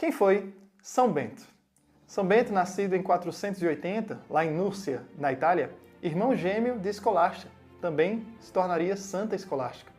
Quem foi São Bento? São Bento, nascido em 480, lá em Núrcia, na Itália, irmão gêmeo de Escolástica, também se tornaria Santa Escolástica.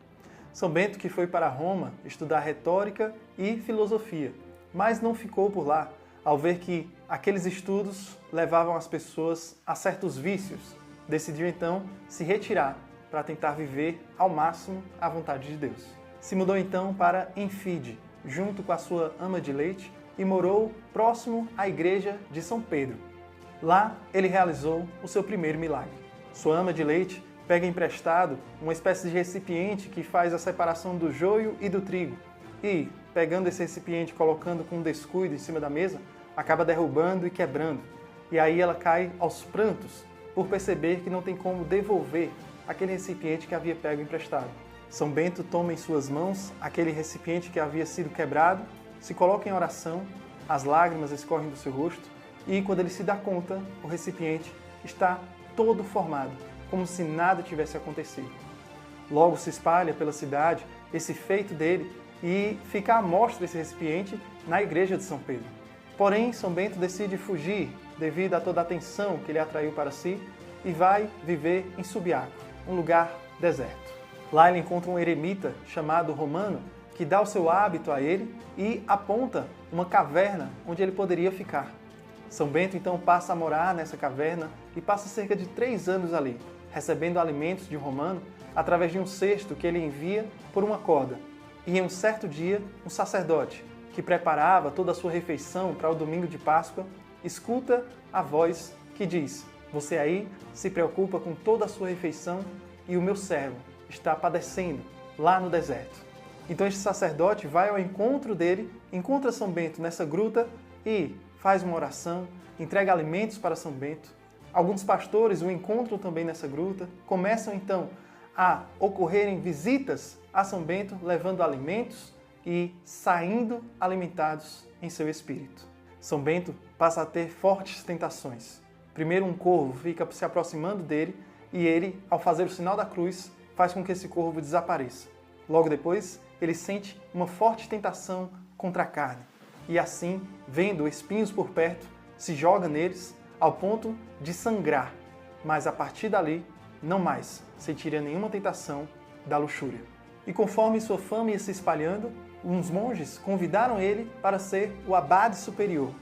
São Bento que foi para Roma estudar retórica e filosofia, mas não ficou por lá, ao ver que aqueles estudos levavam as pessoas a certos vícios. Decidiu então se retirar para tentar viver ao máximo a vontade de Deus. Se mudou então para Enfide, junto com a sua ama de leite, e morou próximo à igreja de São Pedro. Lá ele realizou o seu primeiro milagre. Sua ama de leite pega emprestado uma espécie de recipiente que faz a separação do joio e do trigo e, pegando esse recipiente e colocando com descuido em cima da mesa, acaba derrubando e quebrando. E aí ela cai aos prantos por perceber que não tem como devolver aquele recipiente que havia pego emprestado. São Bento toma em suas mãos aquele recipiente que havia sido quebrado, se coloca em oração, as lágrimas escorrem do seu rosto e, quando ele se dá conta, o recipiente está todo formado, como se nada tivesse acontecido. Logo se espalha pela cidade esse feito dele e fica à mostra esse recipiente na igreja de São Pedro. Porém, São Bento decide fugir devido a toda a atenção que ele atraiu para si e vai viver em Subiaco, um lugar deserto. Lá ele encontra um eremita chamado Romano que dá o seu hábito a ele e aponta uma caverna onde ele poderia ficar. São Bento então passa a morar nessa caverna e passa cerca de 3 anos ali, recebendo alimentos de Romano através de um cesto que ele envia por uma corda. E em um certo dia, um sacerdote, que preparava toda a sua refeição para o domingo de Páscoa, escuta a voz que diz: "Você aí se preocupa com toda a sua refeição e o meu servo está padecendo lá no deserto." Então este sacerdote vai ao encontro dele, encontra São Bento nessa gruta e faz uma oração, entrega alimentos para São Bento. Alguns pastores o encontram também nessa gruta, começam então a ocorrerem visitas a São Bento, levando alimentos e saindo alimentados em seu espírito. São Bento passa a ter fortes tentações. Primeiro um corvo fica se aproximando dele e ele, ao fazer o sinal da cruz, faz com que esse corvo desapareça. Logo depois, ele sente uma forte tentação contra a carne e assim, vendo espinhos por perto, se joga neles ao ponto de sangrar, mas a partir dali, não mais sentiria nenhuma tentação da luxúria. E conforme sua fama ia se espalhando, uns monges convidaram ele para ser o abade superior.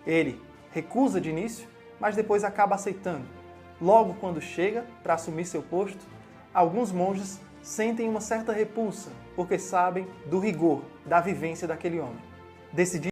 Ele recusa de início, mas depois acaba aceitando. Logo quando chega para assumir seu posto, alguns monges sentem uma certa repulsa, porque sabem do rigor da vivência daquele homem. Decidiram